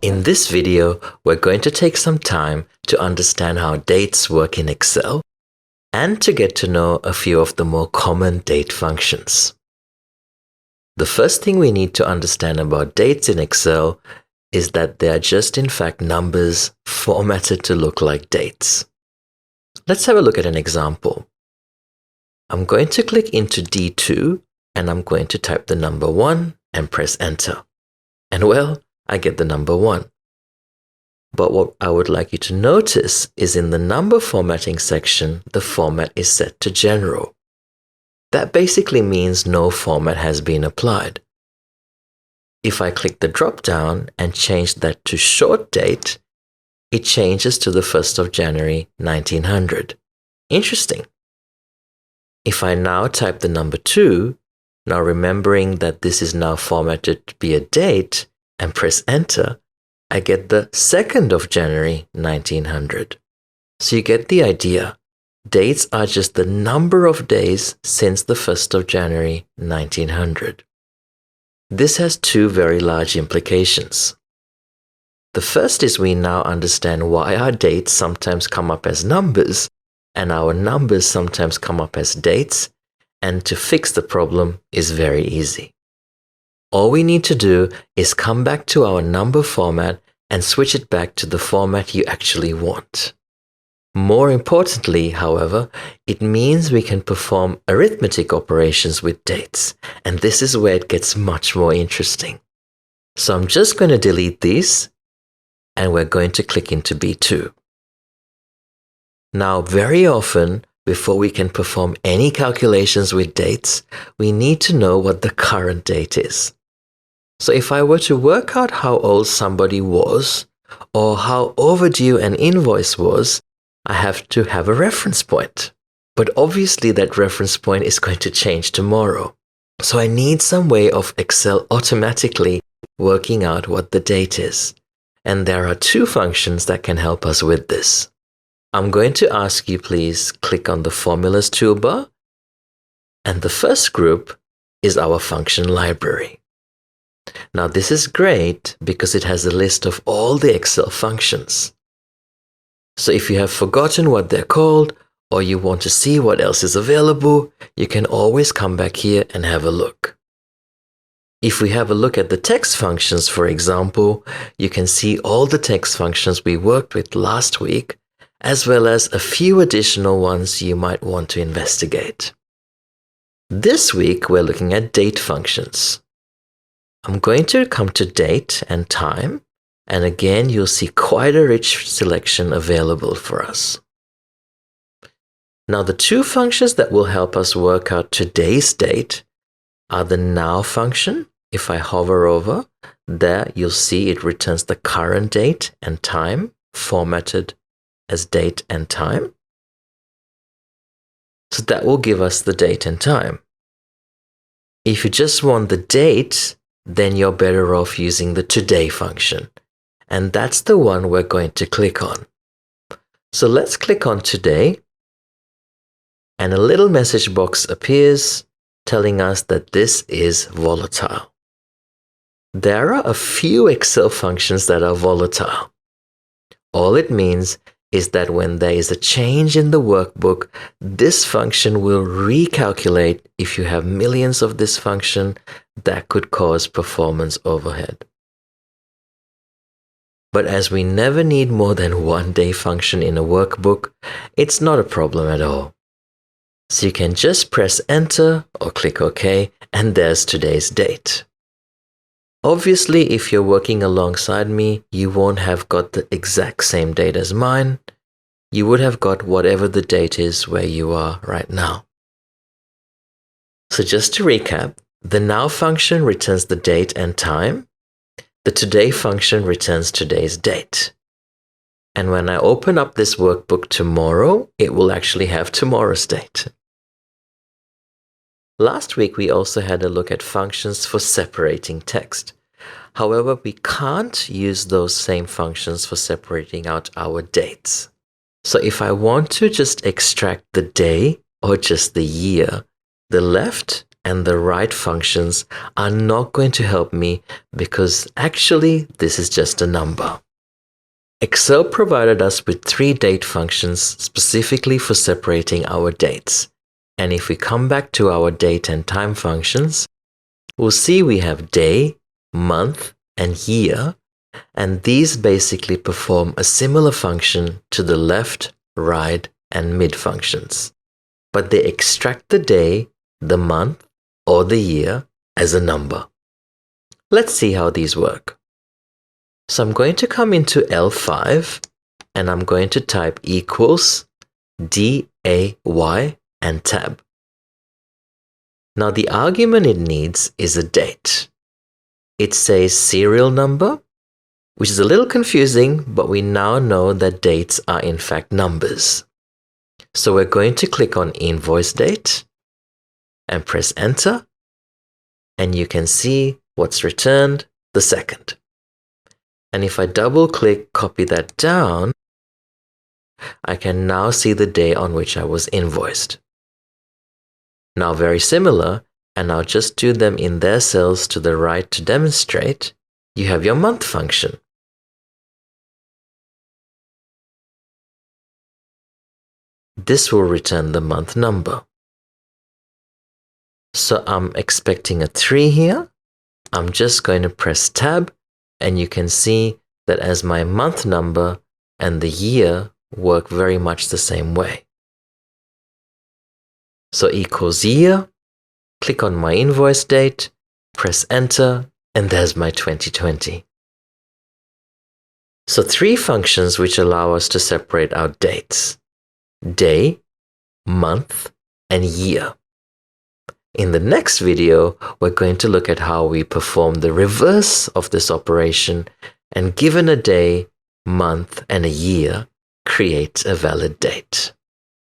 In this video, we're going to take some time to understand how dates work in Excel and to get to know a few of the more common date functions. The first thing we need to understand about dates in Excel is that they are just in fact numbers formatted to look like dates. Let's have a look at an example. I'm going to click into D2 and I'm going to type the number 1 and press enter. And well, I get the number 1. But what I would like you to notice is in the number formatting section, the format is set to general. That basically means no format has been applied. If I click the drop down and change that to short date, it changes to the 1st of January 1900. Interesting. If I now type the number 2, now remembering that this is now formatted to be a date, and press enter, I get the 2nd of January 1900. So you get the idea. Dates are just the number of days since the 1st of January 1900. This has two very large implications. The first is we now understand why our dates sometimes come up as numbers and our numbers sometimes come up as dates, and to fix the problem is very easy. All we need to do is come back to our number format and switch it back to the format you actually want. More importantly, however, it means we can perform arithmetic operations with dates, and this is where it gets much more interesting. So I'm just going to delete these, and we're going to click into B2. Now, very often, before we can perform any calculations with dates, we need to know what the current date is. So if I were to work out how old somebody was, or how overdue an invoice was, I have to have a reference point. But obviously that reference point is going to change tomorrow. So I need some way of Excel automatically working out what the date is. And there are two functions that can help us with this. I'm going to ask you please click on the formulas toolbar. And the first group is our function library. Now this is great because it has a list of all the Excel functions. So if you have forgotten what they're called or you want to see what else is available, you can always come back here and have a look. If we have a look at the text functions, for example, you can see all the text functions we worked with last week, as well as a few additional ones you might want to investigate. This week, we're looking at date functions. I'm going to come to date and time, and again, you'll see quite a rich selection available for us. Now, the two functions that will help us work out today's date are the now function. If I hover over there, you'll see it returns the current date and time formatted as date and time. So that will give us the date and time. If you just want the date, then you're better off using the today function. And that's the one we're going to click on. So let's click on today. And a little message box appears telling us that this is volatile. There are a few Excel functions that are volatile. All it means is that when there is a change in the workbook, this function will recalculate. If you have millions of this function, that could cause performance overhead. But as we never need more than one day function in a workbook, it's not a problem at all. So you can just press enter or click OK, and there's today's date. Obviously, if you're working alongside me, you won't have got the exact same date as mine. You would have got whatever the date is where you are right now. So just to recap, the now function returns the date and time. The today function returns today's date. And when I open up this workbook tomorrow, it will actually have tomorrow's date. Last week, we also had a look at functions for separating text. However, we can't use those same functions for separating out our dates. So if I want to just extract the day or just the year, the left and the right functions are not going to help me because actually this is just a number. Excel provided us with 3 date functions specifically for separating our dates. And if we come back to our date and time functions, we'll see we have day, month, and year, and these basically perform a similar function to the left, right, and mid functions. But they extract the day, the month, or the year as a number. Let's see how these work. So I'm going to come into L5 and I'm going to type equals DAY and tab. Now the argument it needs is a date. It says serial number, which is a little confusing, but we now know that dates are in fact numbers. So we're going to click on invoice date and press enter, and you can see what's returned, the second. And if I double click, copy that down, I can now see the day on which I was invoiced. Now very similar, and I'll just do them in their cells to the right to demonstrate, you have your month function. This will return the month number. So I'm expecting a 3 here. I'm just going to press tab, and you can see that as my month number and the year work very much the same way. So equals year, click on my invoice date, press enter, and there's my 2020. So 3 functions which allow us to separate our dates: day, month, and year. In the next video, we're going to look at how we perform the reverse of this operation, and given a day, month, and a year, create a valid date.